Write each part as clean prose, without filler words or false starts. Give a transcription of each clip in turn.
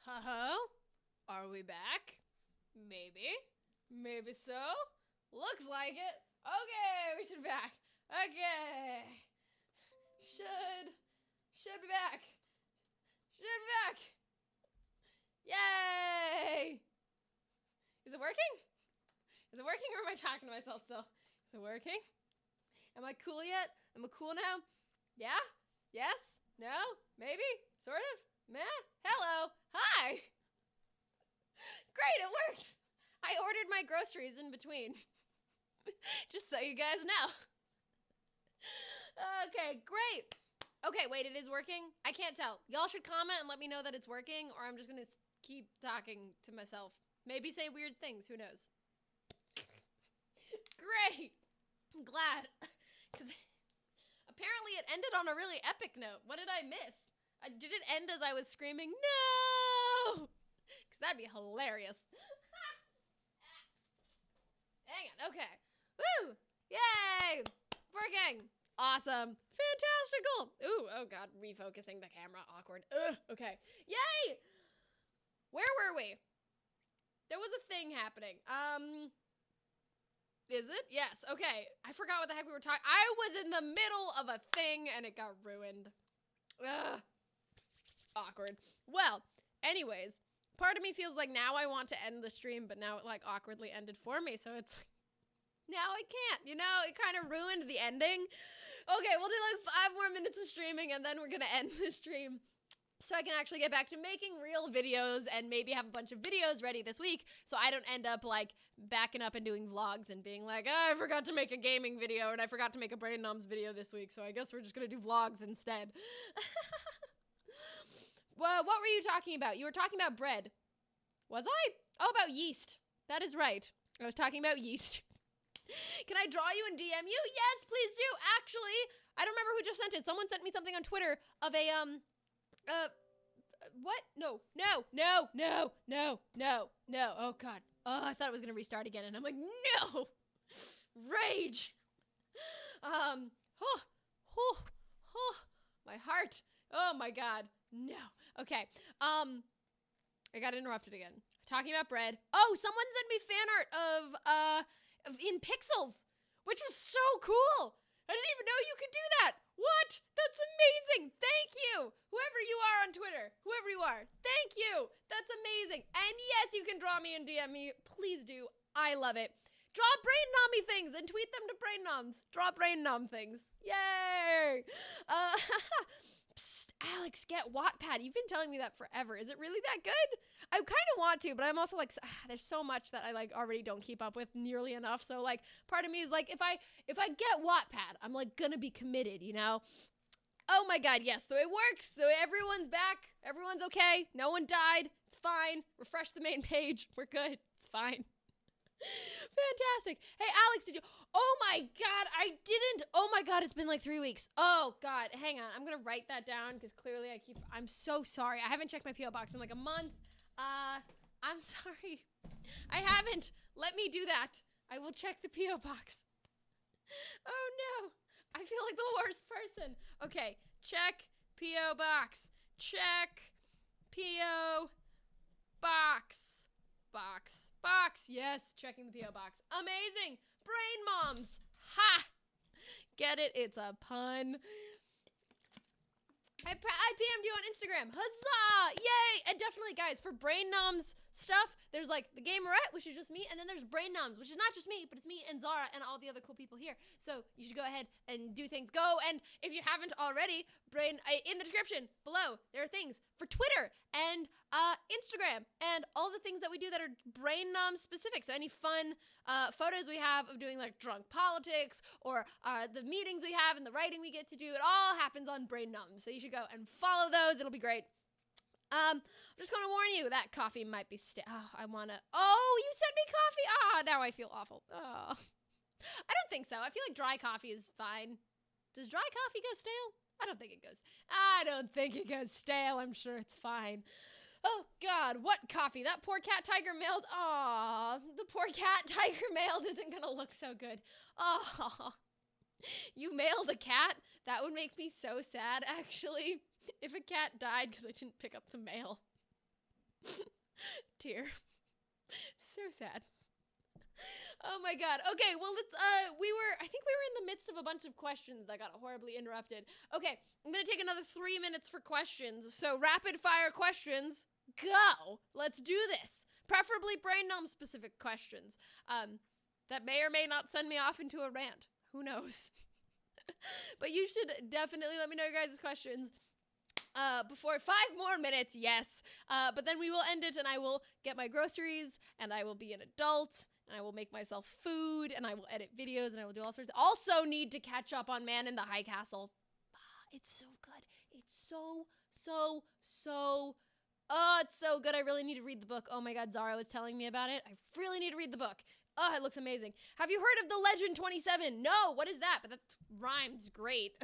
Huh? Are we back? Maybe. Maybe so. Looks like it. Okay, we should be back. Okay. Should be back. Should be back. Yay! Is it working? Is it working or am I talking to myself still? Is it working? Am I cool yet? Am I cool now? Yeah? Yes? No? Maybe? Sort of? Meh? Hello? Hi! Great, it worked! I ordered my groceries in between. Just so you guys know. Okay, great. Okay, wait, it is working? I can't tell. Y'all should comment and let me know that it's working, or I'm just gonna keep talking to myself. Maybe say weird things, who knows? Great! I'm glad. Because apparently it ended on a really epic note. What did I miss? Did it end as I was screaming, no? Because that'd be hilarious. Hang on, okay. Woo! Yay! Working! Awesome. Fantastical! Ooh, oh god, refocusing the camera, awkward. Ugh, okay. Yay! Where were we? There was a thing happening. Is it? Yes, okay. I forgot what the heck we were talking. I was in the middle of a thing and it got ruined. Ugh. Awkward. Well, anyways, part of me feels like now I want to end the stream, but now it like awkwardly ended for me, so it's like, now I can't, you know? It kind of ruined the ending. Okay, we'll do like 5 more minutes of streaming and then we're gonna end the stream so I can actually get back to making real videos and maybe have a bunch of videos ready this week so I don't end up like backing up and doing vlogs and being like, oh, I forgot to make a gaming video and I forgot to make a Brain Noms video this week, so I guess we're just gonna do vlogs instead. Well, what were you talking about? You were talking about bread. Was I? Oh, about yeast. That is right. I was talking about yeast. Can I draw you and DM you? Yes, please do. Actually, I don't remember who just sent it. Someone sent me something on Twitter of a, what? No. Oh, God. Oh, I thought it was going to restart again, and I'm like, no! Rage! My heart. Oh, my God. No. Okay. I got interrupted again. Talking about bread. Oh, someone sent me fan art of in pixels, which was so cool. I didn't even know you could do that. What? That's amazing. Thank you. Whoever you are on Twitter, whoever you are, thank you. That's amazing. And yes, you can draw me and DM me. Please do. I love it. Draw brain nommy things and tweet them to brain noms. Draw brain nom things. Yay. Psst, Alex, get Wattpad. You've been telling me that forever. Is it really that good? I kind of want to, but I'm also like, there's so much that I like already don't keep up with nearly enough. So like, part of me is like, if I get Wattpad, I'm like gonna be committed, you know? Oh my God, yes, so it works. So everyone's back. Everyone's okay. No one died. It's fine. Refresh the main page. We're good. It's fine. Fantastic. Hey, Alex, did you? Oh my God, I didn't. Oh my God, it's been like 3 weeks. Oh God, hang on. I'm going to write that down because clearly I'm so sorry. I haven't checked my P.O. box in like a month. I'm sorry. I haven't. Let me do that. I will check the P.O. box. Oh no. I feel like the worst person. Okay, check P.O. box. Check P.O. box. Box. Yes, checking the P.O. box. Amazing. Brain moms. Ha! Get it? It's a pun. I PM'd you on Instagram. Huzzah! Yay! And definitely, guys, for Brain Noms stuff, there's like the Gamerette, which is just me, and then there's Brain Noms, which is not just me, but it's me and Zara and all the other cool people here. So you should go ahead and do things. Go, and if you haven't already, in the description below, there are things for Twitter and Instagram and all the things that we do that are Brain Nom specific. So any fun photos we have of doing like drunk politics or the meetings we have and the writing we get to do, it all happens on Brain Noms. So you should go and follow those. It'll be great. I'm just going to warn you that coffee might be oh, you sent me coffee. Now I feel awful. Oh, I don't think so. I feel like dry coffee is fine. Does dry coffee go stale? I don't think it goes stale. I'm sure it's fine. Oh God, what coffee? That poor cat tiger mailed. Aw, the poor cat tiger mailed isn't going to look so good. Oh, you mailed a cat? That would make me so sad, actually, if a cat died because I didn't pick up the mail. Tear. So sad. Oh my god. Okay, well let's I think we were in the midst of a bunch of questions that got horribly interrupted. Okay, I'm gonna take another 3 minutes for questions. So rapid fire questions, go! Let's do this. Preferably brain nom specific questions. That may or may not send me off into a rant. Who knows? But you should definitely let me know your guys' questions. Before 5 more minutes, yes. But then we will end it and I will get my groceries and I will be an adult and I will make myself food and I will edit videos and I will do all sorts. Also need to catch up on Man in the High Castle. It's so good. It's so it's so good. I really need to read the book. Oh my god, Zarah was telling me about it. I really need to read the book. Oh, it looks amazing. Have you heard of the Legend 27? No, what is that? But that rhymes great.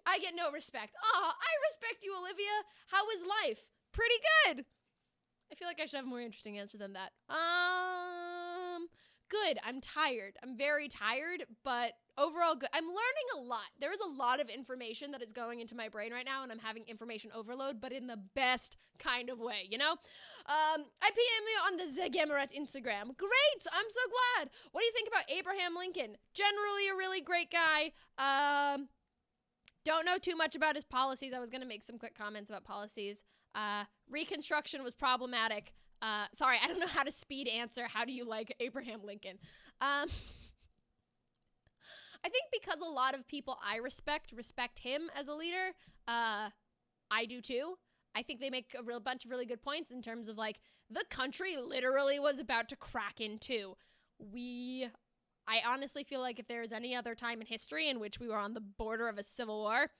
I get no respect. Oh, I respect you, Olivia. How is life? Pretty good. I feel like I should have a more interesting answer than that. Good. I'm tired. I'm very tired, but overall good. I'm learning a lot. There is a lot of information that is going into my brain right now, and I'm having information overload, but in the best kind of way, you know? I PM you on the Zegamaret Instagram. Great! I'm so glad. What do you think about Abraham Lincoln? Generally a really great guy. Don't know too much about his policies. I was going to make some quick comments about policies. Reconstruction was problematic. Sorry, I don't know how to speed answer. How do you like Abraham Lincoln? I think because a lot of people I respect him as a leader. I do too. I think they make a bunch of really good points in terms of like the country literally was about to crack in two. I honestly feel like if there is any other time in history in which we were on the border of a civil war,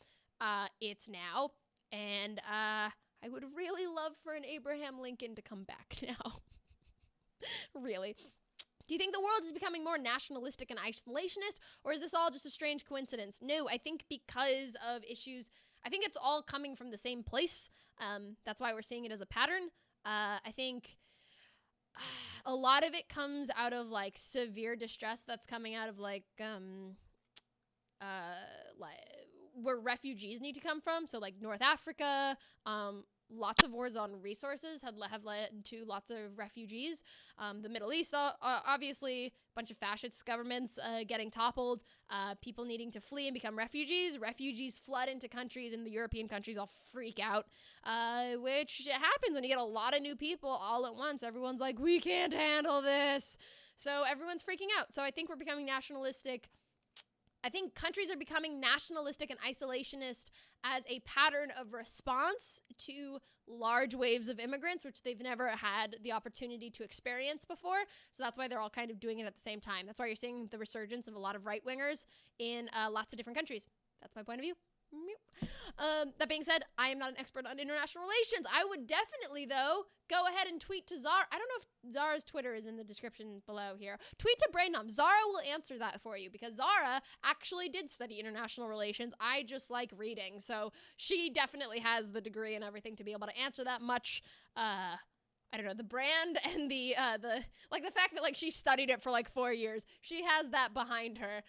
it's now. And I would really love for an Abraham Lincoln to come back now. Really. Do you think the world is becoming more nationalistic and isolationist, or is this all just a strange coincidence? No, I think because of issues, I think it's all coming from the same place. That's why we're seeing it as a pattern. I think a lot of it comes out of like severe distress that's coming out of like where refugees need to come from. So like North Africa, lots of wars on resources have led to lots of refugees. The Middle East, obviously, a bunch of fascist governments getting toppled, people needing to flee and become refugees. Refugees flood into countries, and the European countries all freak out, which happens when you get a lot of new people all at once. Everyone's like, we can't handle this. So everyone's freaking out. So I think we're becoming nationalistic. I think countries are becoming nationalistic and isolationist as a pattern of response to large waves of immigrants, which they've never had the opportunity to experience before. So that's why they're all kind of doing it at the same time. That's why you're seeing the resurgence of a lot of right-wingers in lots of different countries. That's my point of view. That being said, I am not an expert on international relations. I would definitely, though, go ahead and tweet to Zarah. I don't know if Zara's Twitter is in the description below here. Tweet to Brain Nom. Zarah will answer that for you because Zarah actually did study international relations. I just like reading, so she definitely has the degree and everything to be able to answer that much. I don't know, the brand and the fact that like she studied it for like 4 years. She has that behind her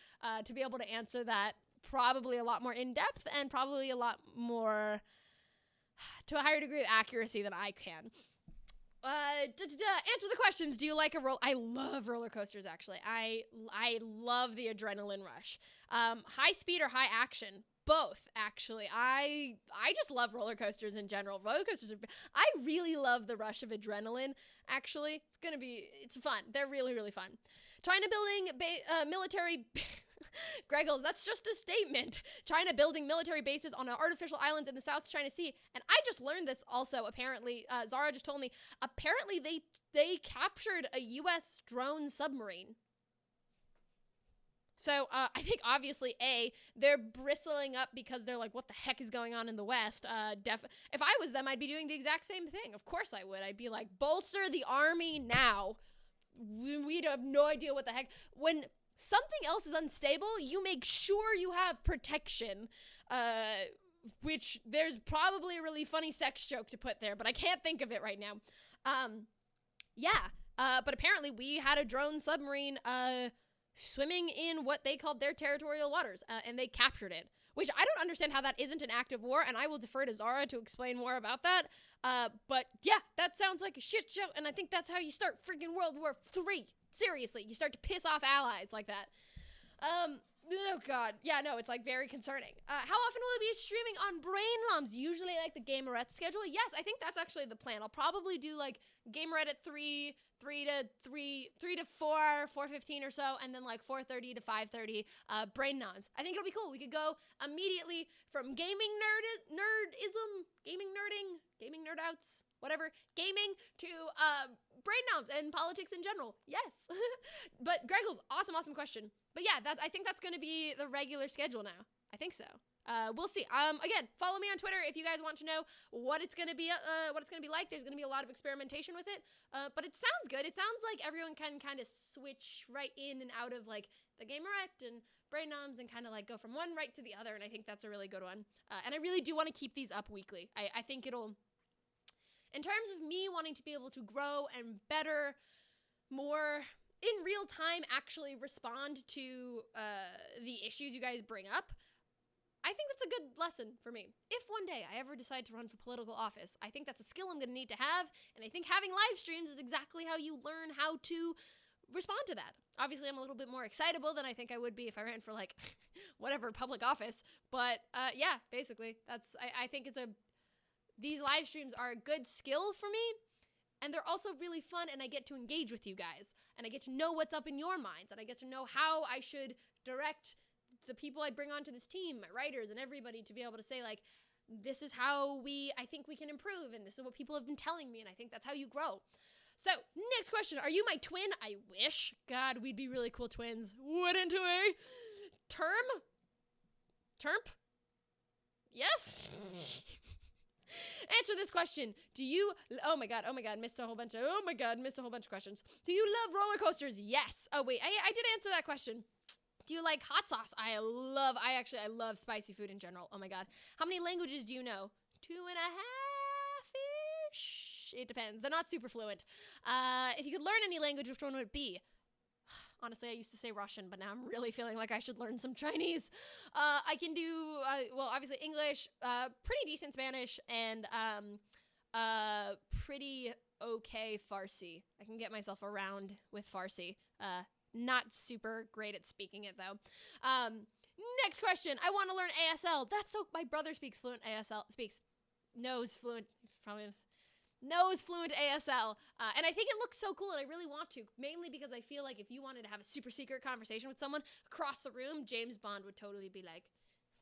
to be able to answer that. Probably a lot more in-depth and probably a lot more to a higher degree of accuracy than I can. Answer the questions. Do you like I love roller coasters, actually. I love the adrenaline rush. High speed or high action? Both, actually. I just love roller coasters in general. Roller coasters I really love the rush of adrenaline, actually. It's fun. They're really, really fun. China building military... Greggles, that's just a statement. China building military bases on artificial islands in the South China Sea. And I just learned this also, apparently. Zarah just told me. Apparently, they captured a U.S. drone submarine. So I think, obviously, they're bristling up because they're like, what the heck is going on in the West? If I was them, I'd be doing the exact same thing. Of course I would. I'd be like, bolster the army now. We'd have no idea what the heck. When something else is unstable, you make sure you have protection, which there's probably a really funny sex joke to put there, but I can't think of it right now. But apparently we had a drone submarine swimming in what they called their territorial waters, and they captured it, which I don't understand how that isn't an active war, and I will defer to Zarah to explain more about that. But yeah, that sounds like a shit show, and I think that's how you start freaking World War III. Seriously, you start to piss off allies like that. Oh god, yeah, no, it's like very concerning. How often will it be streaming on Brain Noms? Usually like the Gamerette schedule. Yes, I think that's actually the plan. I'll probably do like Gamerette at 3 to 4, 4:15 or so, and then like 4:30 to 5:30 Brain Noms. I think it'll be cool. We could go immediately from gaming nerdouts, whatever, gaming to Brain Noms and politics in general. Yes. But Greggles, awesome question. But yeah, I think that's going to be the regular schedule now. I think so. We'll see. Again, follow me on Twitter if you guys want to know what it's going to be like. There's going to be a lot of experimentation with it. But it sounds good. It sounds like everyone can kind of switch right in and out of like the Gamerette and Brain Noms and kind of like go from one right to the other. And I think that's a really good one. And I really do want to keep these up weekly. I think it'll, in terms of me wanting to be able to grow and better, more in real time actually respond to the issues you guys bring up, I think that's a good lesson for me. If one day I ever decide to run for political office, I think that's a skill I'm going to need to have, and I think having live streams is exactly how you learn how to respond to that. Obviously, I'm a little bit more excitable than I think I would be if I ran for, like, whatever public office, but yeah, basically, I think these live streams are a good skill for me, and they're also really fun, and I get to engage with you guys, and I get to know what's up in your minds, and I get to know how I should direct the people I bring onto this team, my writers and everybody, to be able to say, like, this is how I think we can improve, and this is what people have been telling me, and I think that's how you grow. So, next question. Are you my twin? I wish. God, we'd be really cool twins. Wouldn't we? Terp? Yes? Answer this question. Oh my god, missed a whole bunch of questions. Do you love roller coasters? Yes. Oh wait, I did answer that question. Do you like hot sauce? I love spicy food in general. Oh my god. How many languages do you know? 2.5-ish? It depends. They're not super fluent. If you could learn any language, which one would it be? Honestly, I used to say Russian, but now I'm really feeling like I should learn some Chinese. I can do, well, obviously English, pretty decent Spanish, and pretty okay Farsi. I can get myself around with Farsi. Not super great at speaking it, though. Next question. I want to learn ASL. My brother speaks fluent ASL. Knows fluent ASL, and I think it looks so cool, and I really want to, mainly because I feel like if you wanted to have a super secret conversation with someone across the room, James Bond would totally be like,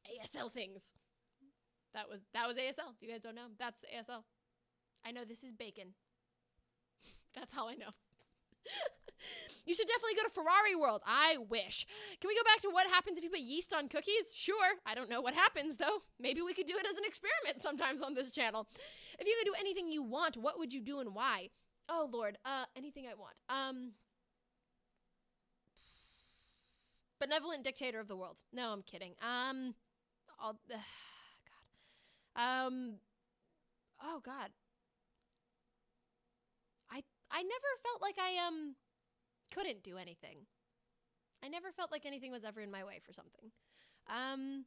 ASL things. That was ASL. If you guys don't know, that's ASL. I know this is bacon. That's all I know. You should definitely go to Ferrari World. I wish. Can we go back to what happens if you put yeast on cookies? Sure. I don't know what happens, though. Maybe we could do it as an experiment sometimes on this channel. If you could do anything you want, what would you do and why? Oh, Lord. Anything I want. Benevolent dictator of the world. No, I'm kidding. God. Oh, God. I never felt like I couldn't do anything. I never felt like anything was ever in my way for something. God,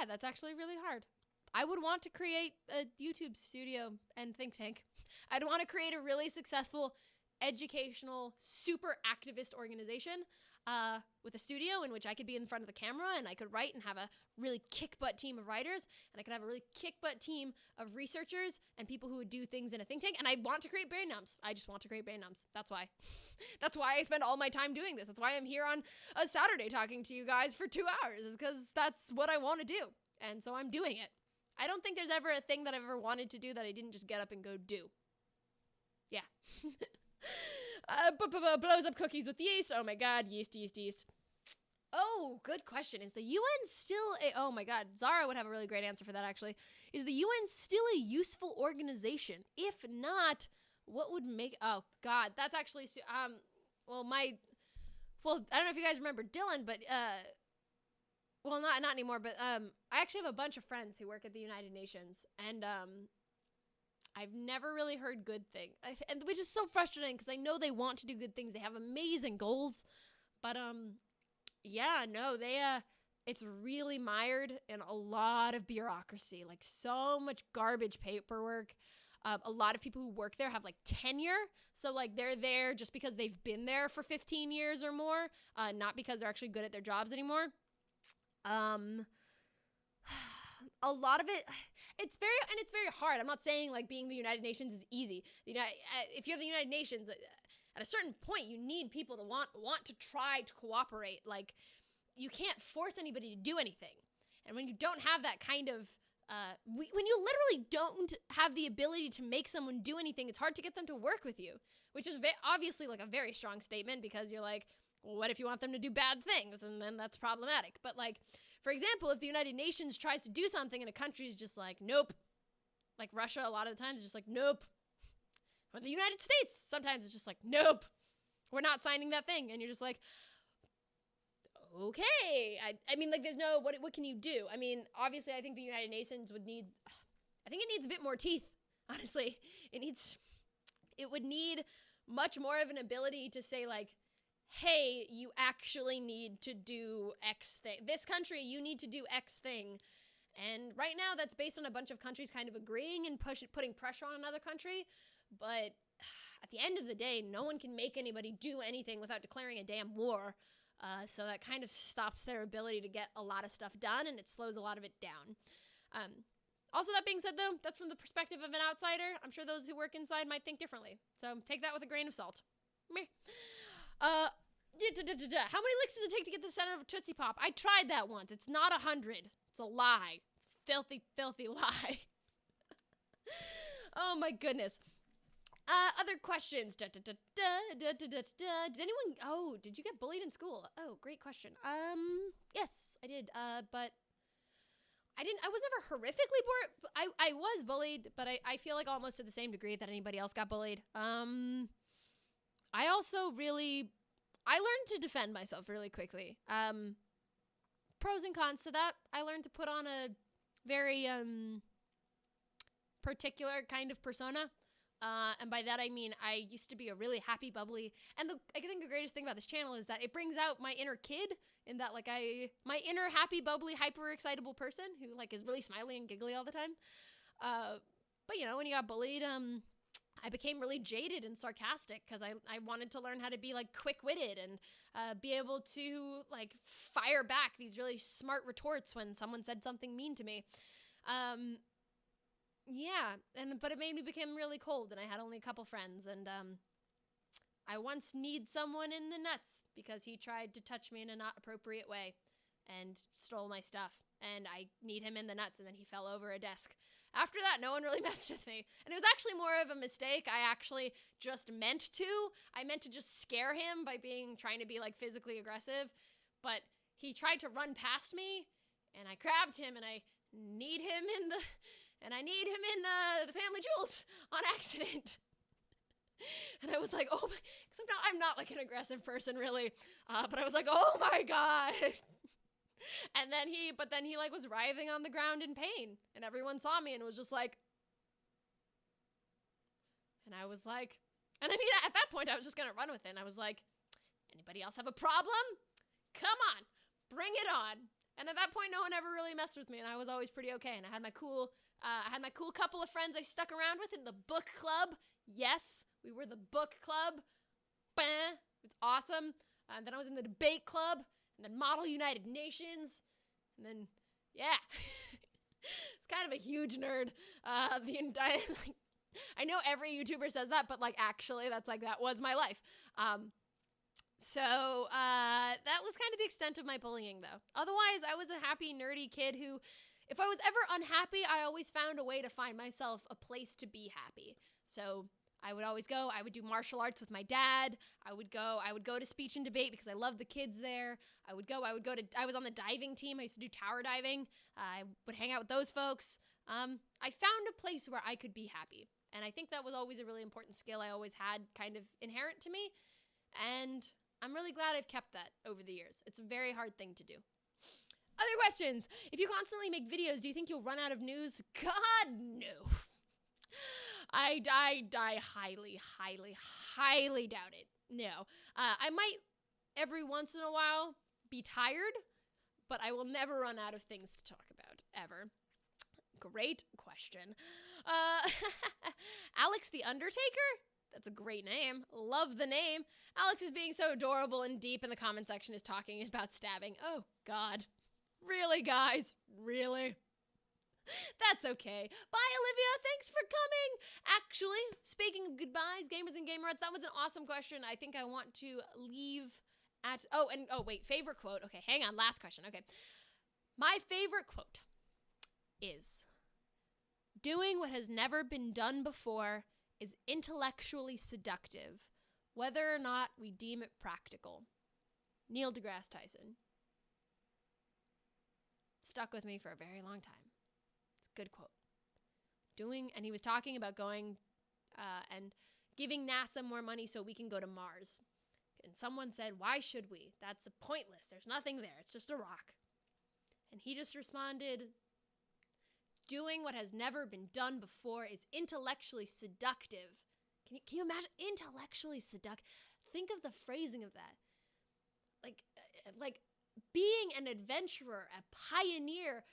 that's actually really hard. I would want to create a YouTube studio and think tank. I'd want to create a really successful, educational, super activist organization with a studio in which I could be in front of the camera and I could write and have a really kick-butt team of writers, and I could have a really kick-butt team of researchers and people who would do things in a think tank, and I want to create Brain Noms. I just want to create Brain Noms. That's why. That's why I spend all my time doing this. That's why I'm here on a Saturday talking to you guys for 2 hours, is because that's what I want to do, and so I'm doing it. I don't think there's ever a thing that I've ever wanted to do that I didn't just get up and go do. Yeah. Blows up cookies with yeast. Oh my god, yeast. Oh, good question. Is the UN still oh my god, Zarah would have a really great answer for that, actually. Is the UN still a useful organization? If not, what would make, oh god, that's actually, I don't know if you guys remember Dylan, but, well, not anymore, but, I actually have a bunch of friends who work at the United Nations, and, I've never really heard good things, and which is so frustrating because I know they want to do good things. They have amazing goals, but yeah, no, it's really mired in a lot of bureaucracy, like so much garbage paperwork. A lot of people who work there have like tenure. So like they're there just because they've been there for 15 years or more, not because they're actually good at their jobs anymore. A lot of it's very hard. I'm not saying like being the United Nations is easy. If you're the United Nations, at a certain point, you need people to want to try to cooperate. Like, you can't force anybody to do anything. And when you don't have that kind of when you literally don't have the ability to make someone do anything, it's hard to get them to work with you, which is obviously like a very strong statement, because you're like, well, what if you want them to do bad things? And then that's problematic. But like, for example, if the United Nations tries to do something and a country is just like, nope, like Russia a lot of the times is just like, nope. Or the United States sometimes it's just like, nope, we're not signing that thing. And you're just like, okay. I mean, like, there's no, what can you do? I mean, obviously, I think the United Nations it needs a bit more teeth, honestly. It would need much more of an ability to say, like, hey, you actually need to do X thing. This country, you need to do X thing. And right now, that's based on a bunch of countries kind of agreeing and putting pressure on another country. But at the end of the day, no one can make anybody do anything without declaring a damn war. So that kind of stops their ability to get a lot of stuff done, and it slows a lot of it down. Also, that being said, though, that's from the perspective of an outsider. I'm sure those who work inside might think differently. So take that with a grain of salt. Meh. How many licks does it take to get to the center of a Tootsie Pop? I tried that once. It's not 100. It's a lie. It's a filthy, filthy lie. Oh, my goodness. Other questions. Did anyone, did you get bullied in school? Oh, great question. Yes, I did. But I was never horrifically bored. I was bullied, but I feel like almost to the same degree that anybody else got bullied. I also I learned to defend myself really quickly. Pros and cons to that. I learned to put on a very, particular kind of persona. And by that I mean I used to be a really happy, bubbly, and I think the greatest thing about this channel is that it brings out my inner kid, in that like my inner happy, bubbly, hyper excitable person who like is really smiley and giggly all the time. But you know, when you got bullied, I became really jaded and sarcastic because I wanted to learn how to be like quick-witted and be able to like fire back these really smart retorts when someone said something mean to me. Yeah, but it made me become really cold, and I had only a couple friends, and I once kneed someone in the nuts because he tried to touch me in a not appropriate way and stole my stuff, and I kneed him in the nuts, and then he fell over a desk. After that, no one really messed with me, and it was actually more of a mistake. I actually just meant to. I meant to just scare him by trying to be like physically aggressive, but he tried to run past me, and I grabbed him, and I kneed him in the family jewels on accident. And I was like, oh my, because I'm not like an aggressive person really, but I was like, oh my God. And then he like was writhing on the ground in pain, and everyone saw me and was just like, and I was like, and I mean, at that point I was just gonna run with it, and I was like, anybody else have a problem? Come on, bring it on. And at that point, no one ever really messed with me, and I was always pretty okay. And I had my cool couple of friends I stuck around with in the book club. Yes, we were the book club. It's awesome. And then I was in the debate club, and then Model United Nations, and then yeah, it's kind of a huge nerd. I know every YouTuber says that, but like actually, that was my life. So that was kind of the extent of my bullying, though. Otherwise, I was a happy, nerdy kid who, if I was ever unhappy, I always found a way to find myself a place to be happy. So I would do martial arts with my dad. I would go to speech and debate because I loved the kids there. I was on the diving team. I used to do tower diving. I would hang out with those folks. I found a place where I could be happy. And I think that was always a really important skill I always had kind of inherent to me. And I'm really glad I've kept that over the years. It's a very hard thing to do. Other questions. If you constantly make videos, do you think you'll run out of news? God, no. I highly, highly, highly doubt it. No. I might every once in a while be tired, but I will never run out of things to talk about, ever. Great question. Alex the Undertaker? That's a great name. Love the name. Alex is being so adorable and deep in the comment section is talking about stabbing. Oh, God. Really, guys? Really? That's okay. Bye, Olivia. Thanks for coming. Actually, speaking of goodbyes, gamers and gamerettes, that was an awesome question. I think I want to leave at... Oh, wait. Favorite quote. Okay, hang on. Last question. Okay. My favorite quote is, doing what has never been done before is intellectually seductive, whether or not we deem it practical. Neil deGrasse Tyson. Stuck with me for a very long time. It's a good quote. And he was talking about going and giving NASA more money so we can go to Mars. And someone said, why should we? That's pointless. There's nothing there. It's just a rock. And he just responded, doing what has never been done before is intellectually seductive. Can you imagine? Intellectually seductive. Think of the phrasing of that. Like being an adventurer, a pioneer,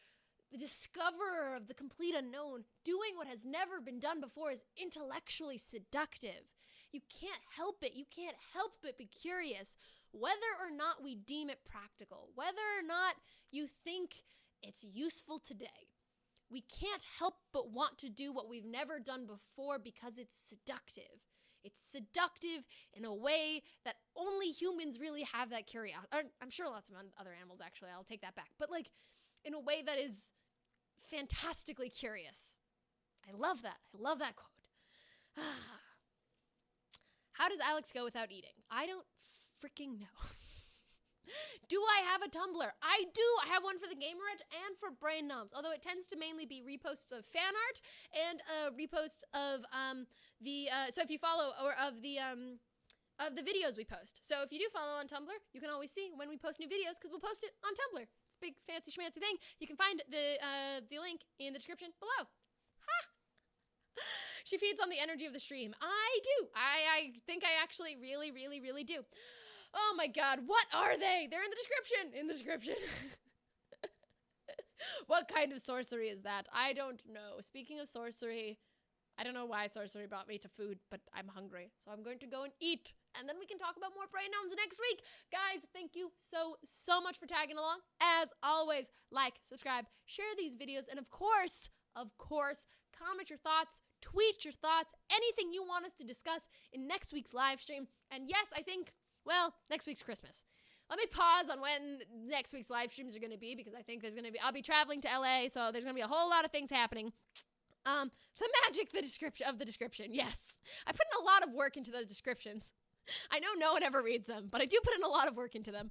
the discoverer of the complete unknown, doing what has never been done before is intellectually seductive. You can't help it. You can't help but be curious, whether or not we deem it practical, whether or not you think it's useful today. We can't help but want to do what we've never done before because it's seductive. It's seductive in a way that only humans really have that curiosity. I'm sure lots of other animals, actually. I'll take that back. But like in a way that is fantastically curious. I love that. I love that quote. How does Alex go without eating? I don't freaking know. Do I have a Tumblr? I do. I have one for the Gamerette and for Brain Noms, although it tends to mainly be reposts of fan art and reposts of so if you follow of the videos we post. So if you do follow on Tumblr, you can always see when we post new videos because we'll post it on Tumblr. It's a big fancy schmancy thing. You can find the link in the description below. Ha! She feeds on the energy of the stream. I do. I think I actually really, really, really do. Oh my God, what are they? They're in the description. In the description. What kind of sorcery is that? I don't know. Speaking of sorcery, I don't know why sorcery brought me to food, but I'm hungry. So I'm going to go and eat. And then we can talk about more Brain Noms next week. Guys, thank you so much for tagging along. As always, like, subscribe, share these videos, and of course, comment your thoughts, tweet your thoughts, anything you want us to discuss in next week's live stream. And yes, I think... well, next week's Christmas. Let me pause on when next week's live streams are going to be because I think I'll be traveling to LA, so there's going to be a whole lot of things happening. The magic, of the description, yes. I put in a lot of work into those descriptions. I know no one ever reads them, but I do put in a lot of work into them.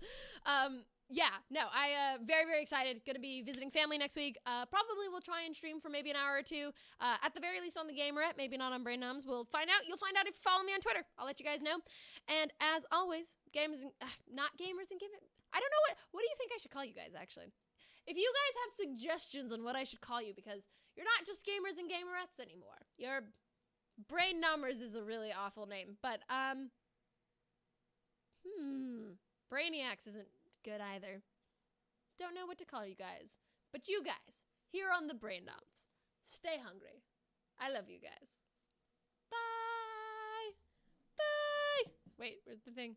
Very, very excited. Gonna be visiting family next week. Probably will try and stream for maybe an hour or two. At the very least on the Gamerette, maybe not on Brain Noms. We'll find out. You'll find out if you follow me on Twitter. I'll let you guys know. And as always, not gamers and gamers. I don't know what do you think I should call you guys, actually? If you guys have suggestions on what I should call you, because you're not just gamers and gamerettes anymore. You're Brain Numbers is a really awful name, but Brainiacs isn't good either. Don't know what to call you guys. But you guys, here on the Brain Noms, stay hungry. I love you guys. Bye! Bye! Wait, where's the thing?